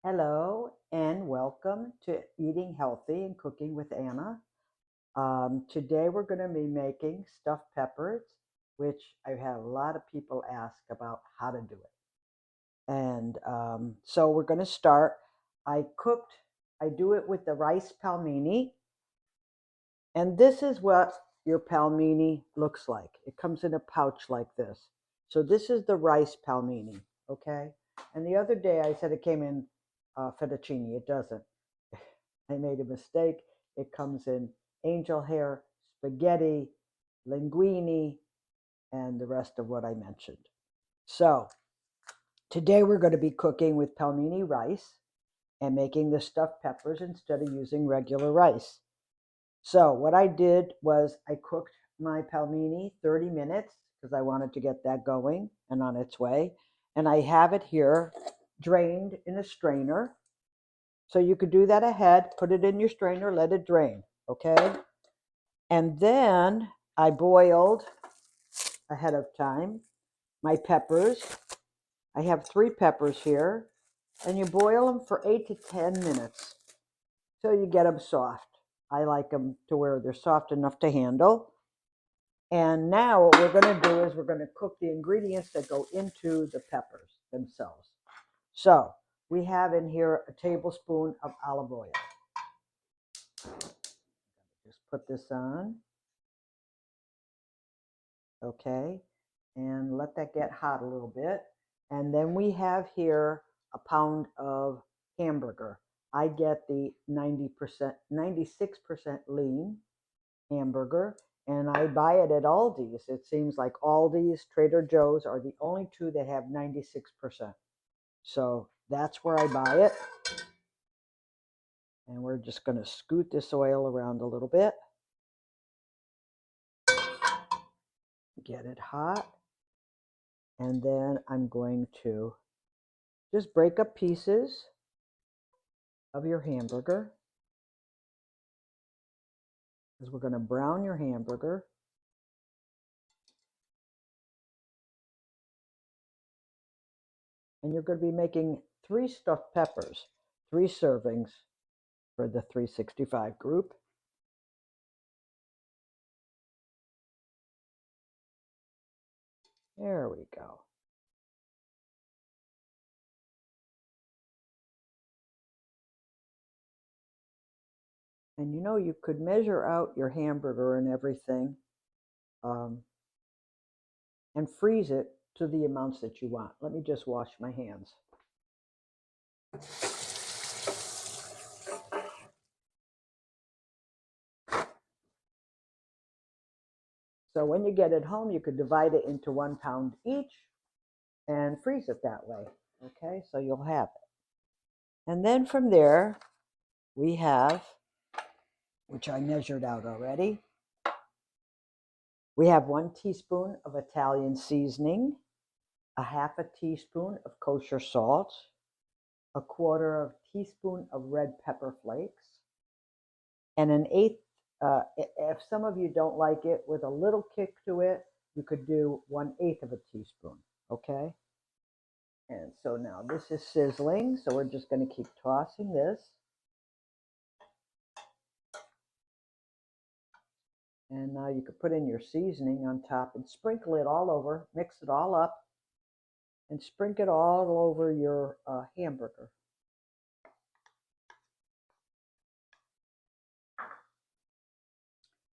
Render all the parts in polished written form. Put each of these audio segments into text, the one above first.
Hello and welcome to Eating Healthy and Cooking with Anna. Today we're going to be making stuffed peppers, which I've had a lot of people ask about how to do it. And so we're going to start. I do it with the rice palmini. And this is what your palmini looks like. It comes in a pouch like this. So this is the rice palmini, okay? And the other day I said it came in fettuccine. It doesn't. I made a mistake. It comes in angel hair, spaghetti, linguine, and the rest of what I mentioned. So today we're going to be cooking with palmini rice and making the stuffed peppers instead of using regular rice. So what I did was I cooked my palmini 30 minutes because I wanted to get that going and on its way. And I have it here drained in a strainer. So you could do that ahead, put it in your strainer, let it drain, okay? And then I boiled ahead of time my peppers. I have 3 peppers here, and you boil them for 8 to 10 minutes till you get them soft. I like them to where they're soft enough to handle. And now what we're going to do is we're going to cook the ingredients that go into the peppers themselves. So we have in here a tablespoon of olive oil. Just put this on. Okay. And let that get hot a little bit. And then we have here a pound of hamburger. I get the 90%, 96% lean hamburger, and I buy it at Aldi's. It seems like Aldi's, Trader Joe's are the only two that have 96%. So that's where I buy it. And we're just going to scoot this oil around a little bit. Get it hot. And then I'm going to just break up pieces of your hamburger, because we're going to brown your hamburger. And you're going to be making 3 stuffed peppers, 3 servings for the 365 group. There we go. And you know, you could measure out your hamburger and everything and freeze it to the amounts that you want. Let me just wash my hands. So when you get it home, you could divide it into 1 pound each and freeze it that way. Okay, so you'll have it. And then from there, we have, which I measured out already, we have 1 teaspoon of Italian seasoning, a half a teaspoon of kosher salt, a 1/4 teaspoon of red pepper flakes, and an eighth. If some of you don't like it with a little kick to it, you could do 1/8 of a teaspoon. Okay. And so now this is sizzling, so we're just going to keep tossing this. And now you could put in your seasoning on top and sprinkle it all over, mix it all up, and sprinkle it all over your hamburger.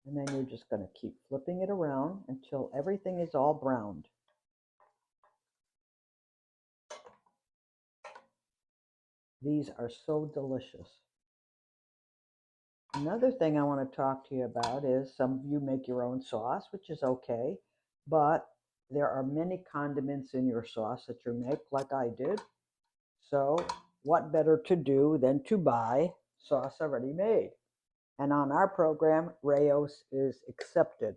And then you're just going to keep flipping it around until everything is all browned. These are so delicious. Another thing I want to talk to you about is some of you make your own sauce, which is okay, but there are many condiments in your sauce that you make like I did. So what better to do than to buy sauce already made? And on our program, Rao's is accepted.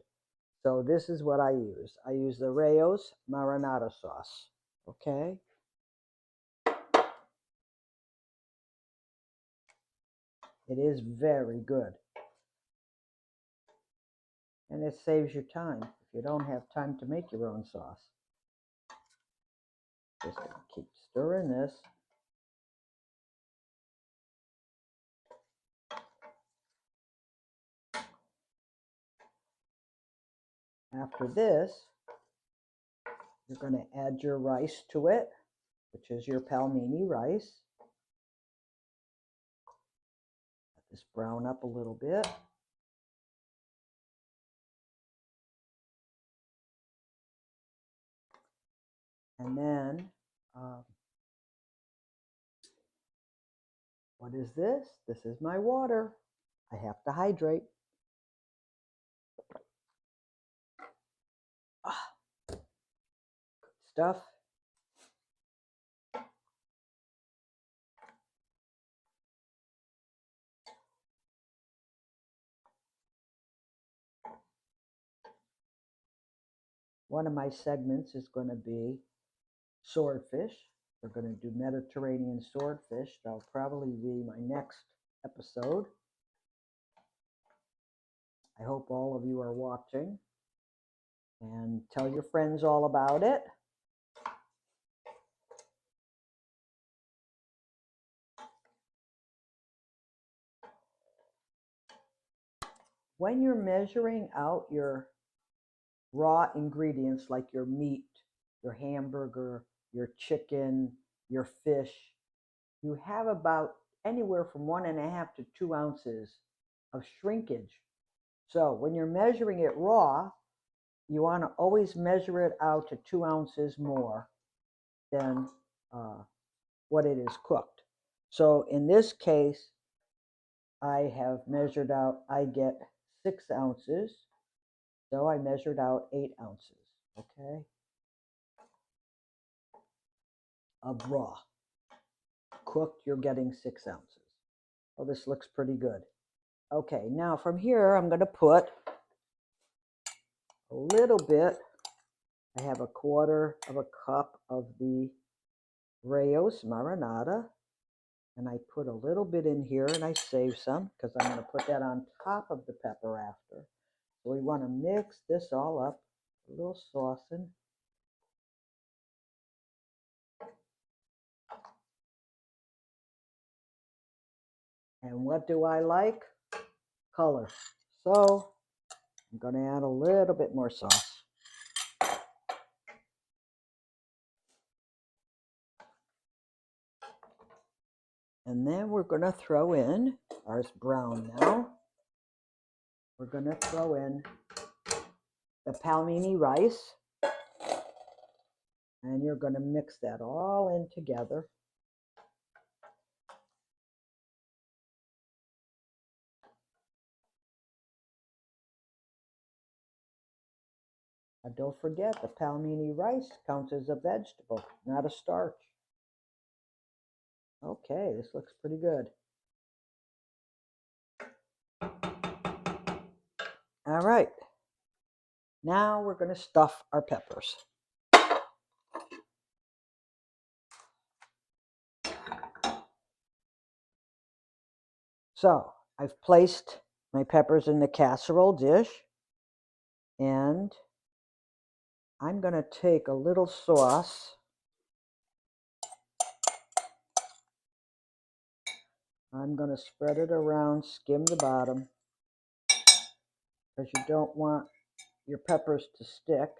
So this is what I use. I use the Rao's marinara sauce. Okay. It is very good. And it saves you time if you don't have time to make your own sauce. Just gonna keep stirring this. After this, you're going to add your rice to it, which is your palmini rice. Let this brown up a little bit. And then, what is this? This is my water. I have to hydrate. Stuff. One of my segments is going to be swordfish. We're going to do Mediterranean swordfish. That'll probably be my next episode. I hope all of you are watching, and tell your friends all about it. When you're measuring out your raw ingredients like your meat, your hamburger, your chicken, your fish, you have about anywhere from 1.5 to 2 ounces of shrinkage. So when you're measuring it raw, you want to always measure it out to 2 ounces more than what it is cooked. So in this case, I have measured out, I get 6 ounces. So I measured out 8 ounces, okay, of raw. Cooked, you're getting 6 ounces. Oh, this looks pretty good. Okay, now from here, I'm going to put a little bit. I have 1/4 of a cup of the Raos marinara, and I put a little bit in here, and I save some because I'm going to put that on top of the pepper after. So we want to mix this all up, a little saucing. And what do I like? Color. So I'm going to add a little bit more sauce. And then we're going to throw in, ours brown now, we're going to throw in the palmini rice. And you're going to mix that all in together. And don't forget, the palmini rice counts as a vegetable, not a starch. Okay, this looks pretty good. All right. Now we're going to stuff our peppers. So I've placed my peppers in the casserole dish, and I'm going to take a little sauce. I'm going to spread it around, skim the bottom, because you don't want your peppers to stick.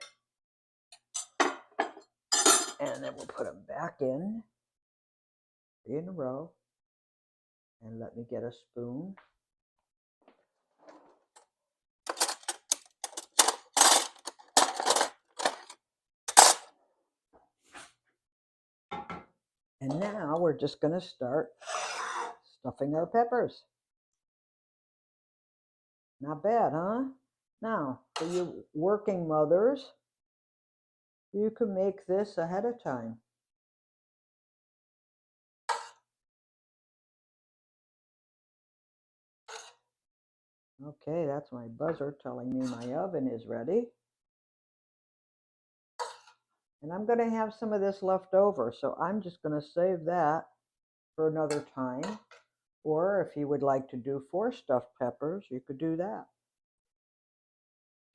And then we'll put them back in 3 in a row. And let me get a spoon. And now we're just going to start stuffing our peppers. Not bad, huh? Now, for you working mothers, you can make this ahead of time. Okay, that's my buzzer telling me my oven is ready. And I'm going to have some of this left over, so I'm just going to save that for another time. Or if you would like to do 4 stuffed peppers, you could do that.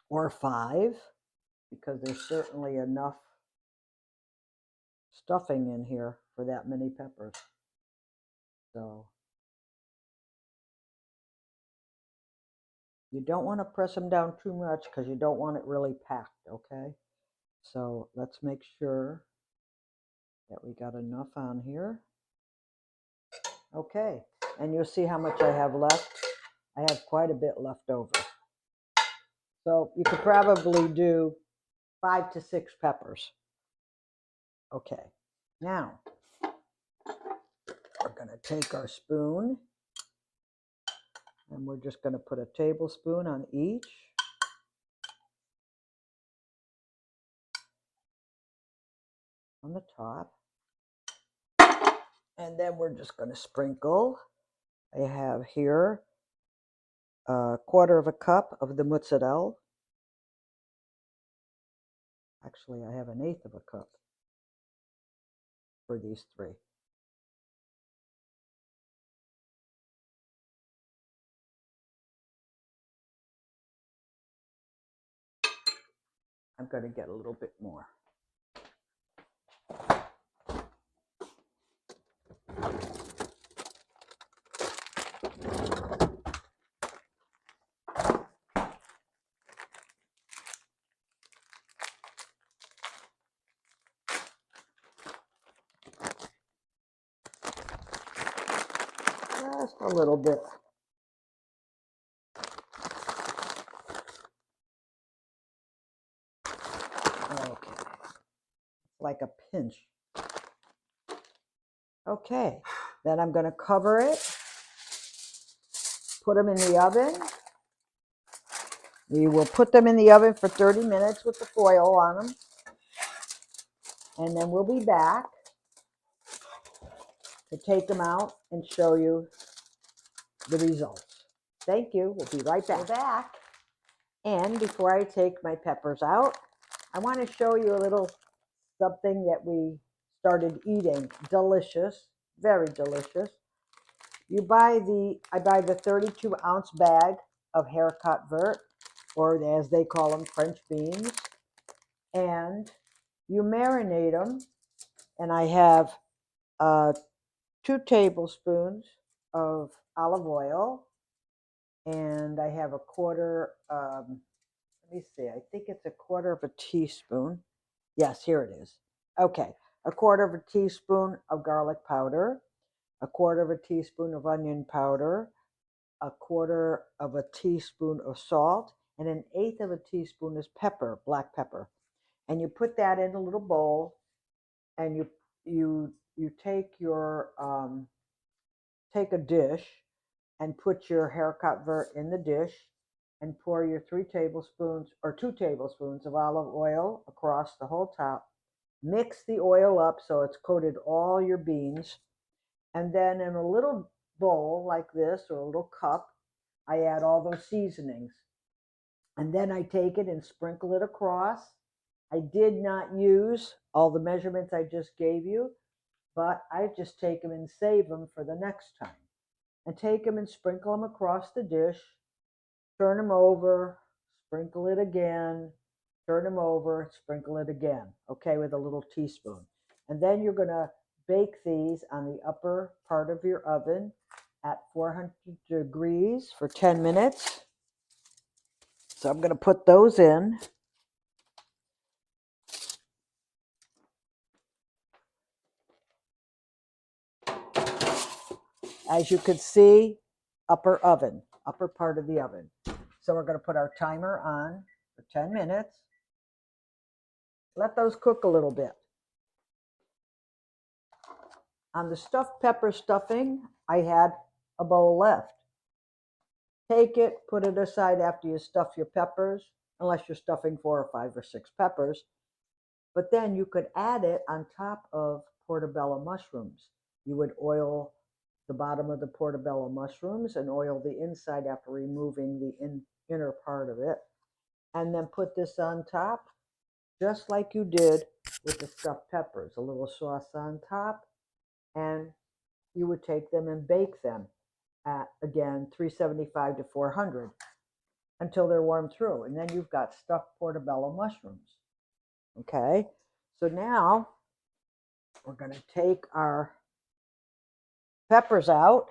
Or 5, because there's certainly enough stuffing in here for that many peppers. So You don't want to press them down too much because you don't want it really packed, okay? So let's make sure that we got enough on here. Okay, and you'll see how much I have left. I have quite a bit left over. So you could probably do 5 to 6 peppers. Okay, now we're going to take our spoon and we're just going to put a tablespoon on each. On the top. And then we're just going to sprinkle. I have here a quarter of a cup of the mozzarella. Actually, I have an eighth of a cup for these 3. I'm going to get a little bit more. Just a little bit. Okay. Like a pinch. Okay. Then I'm going to cover it. Put them in the oven. We will put them in the oven for 30 minutes with the foil on them. And then we'll be back to take them out and show you the results. Thank you. We'll be right back. We're back. And before I take my peppers out, I want to show you a little something that we started eating. Delicious, very delicious. I buy the 32-ounce bag of haricot vert, or as they call them, French beans, and you marinate them. And I have 2 tablespoons of olive oil, and I have a quarter. Let me see. I think it's a quarter of a teaspoon. Yes, here it is. Okay, a quarter of a teaspoon of garlic powder, a quarter of a teaspoon of onion powder, a quarter of a teaspoon of salt, and an eighth of a teaspoon is pepper, black pepper. And you put that in a little bowl, and you take your take a dish and put your haricot vert in the dish and pour your 3 tablespoons or 2 tablespoons of olive oil across the whole top. Mix the oil up so it's coated all your beans. And then in a little bowl like this or a little cup, I add all those seasonings. And then I take it and sprinkle it across. I did not use all the measurements I just gave you, but I just take them and save them for the next time. And take them and sprinkle them across the dish, turn them over, sprinkle it again, turn them over, sprinkle it again, okay, with a little teaspoon. And then you're going to bake these on the upper part of your oven at 400 degrees for 10 minutes. So I'm going to put those in. As you can see, upper oven, upper part of the oven. So we're going to put our timer on for 10 minutes. Let those cook a little bit. On the stuffed pepper stuffing, I had a bowl left. Take it, put it aside after you stuff your peppers, unless you're stuffing 4 or 5 or 6 peppers. But then you could add it on top of portobello mushrooms. You would oil the bottom of the portobello mushrooms and oil the inside after removing the inner part of it. And then put this on top, just like you did with the stuffed peppers. A little sauce on top, and you would take them and bake them at, again, 375 to 400 until they're warmed through. And then you've got stuffed portobello mushrooms. Okay, so now we're going to take our peppers out.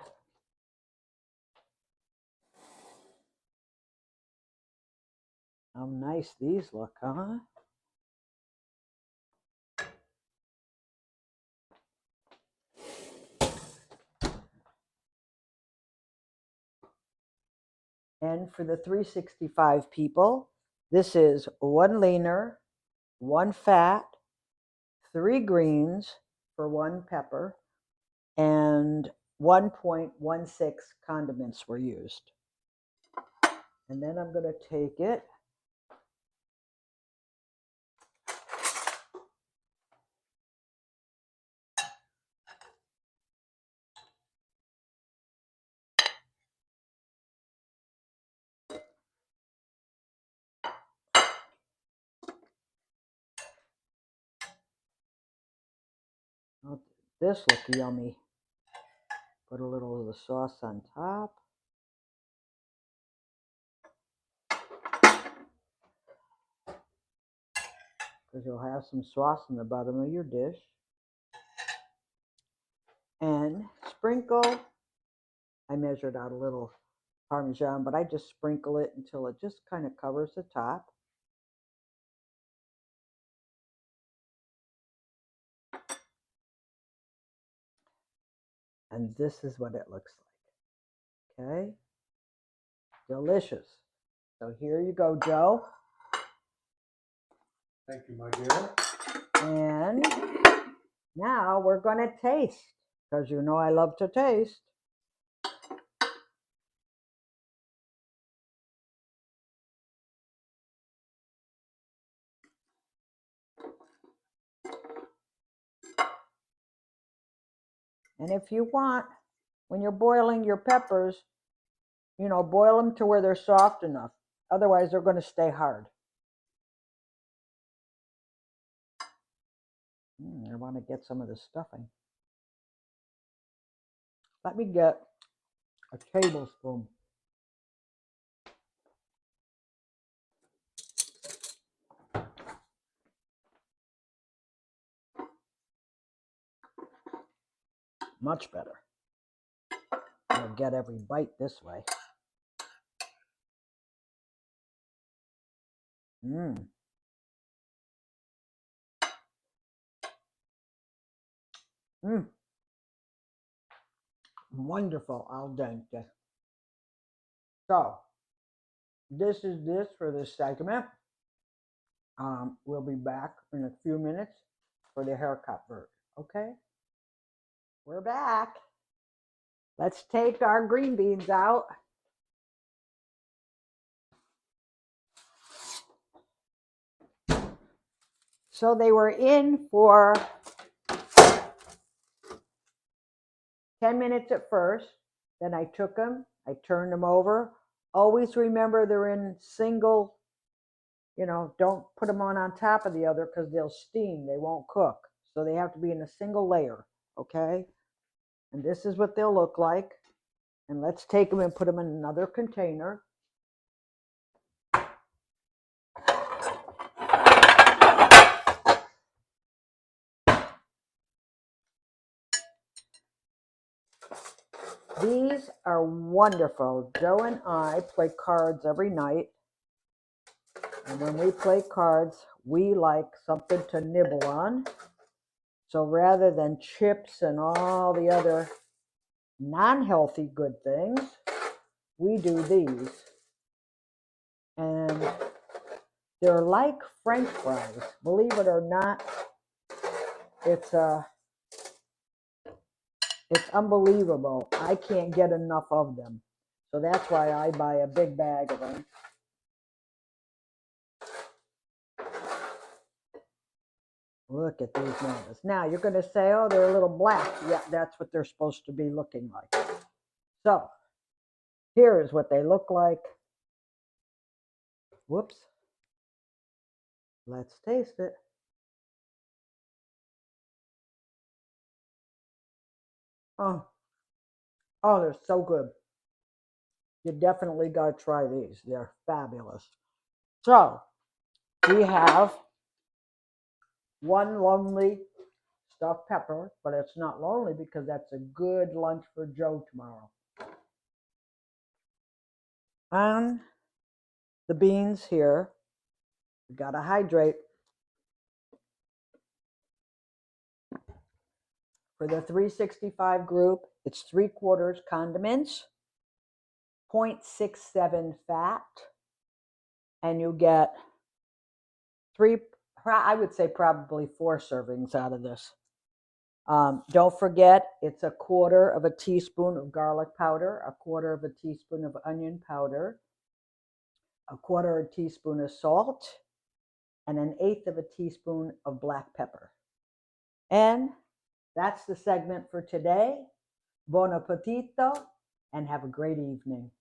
How nice these look, huh? And for the 365 people, this is 1 leaner, 1 fat, 3 greens for 1 pepper, and 1.16 condiments were used. And then I'm going to take it oh, this look yummy. Put a little of the sauce on top. Because you'll have some sauce in the bottom of your dish. And sprinkle. I measured out a little Parmesan, but I just sprinkle it until it just kind of covers the top. And this is what it looks like. Okay? Delicious. So here you go, Joe. Thank you, my dear. And now we're going to taste, because you know I love to taste. And if you want, when you're boiling your peppers, you know, boil them to where they're soft enough. Otherwise, they're going to stay hard. I want to get some of the stuffing. Let me get a tablespoon. Much better. I'll get every bite this way. Wonderful al dente. So, this is this for this segment. We'll be back in a few minutes for the haircut version. Okay? We're back. Let's take our green beans out. So they were in for 10 minutes at first. Then I took them, I turned them over. Always remember they're in single, you know, don't put them on top of the other because they'll steam, they won't cook. So they have to be in a single layer, okay? And this is what they'll look like. And let's take them and put them in another container. These are wonderful. Joe and I play cards every night. And when we play cards, we like something to nibble on. So rather than chips and all the other non-healthy good things, we do these. And they're like French fries. Believe it or not, it's unbelievable. I can't get enough of them. So that's why I buy a big bag of them. Look at these numbers. Now you're going to say, oh, they're a little black. Yeah, that's what they're supposed to be looking like. So here is what they look like. Whoops. Let's taste it. Oh, they're so good. You definitely got to try these. They're fabulous. So we have one lonely stuffed pepper, but it's not lonely because that's a good lunch for Joe tomorrow. And the beans here We got to hydrate. For the 365 group, it's 3/4 condiments, 0.67 fat, and you get I would say probably 4 servings out of this. Don't forget, it's 1/4 teaspoon of garlic powder, 1/4 teaspoon of onion powder, 1/4 teaspoon of salt, and 1/8 teaspoon of black pepper. And that's the segment for today. Buon appetito, and have a great evening.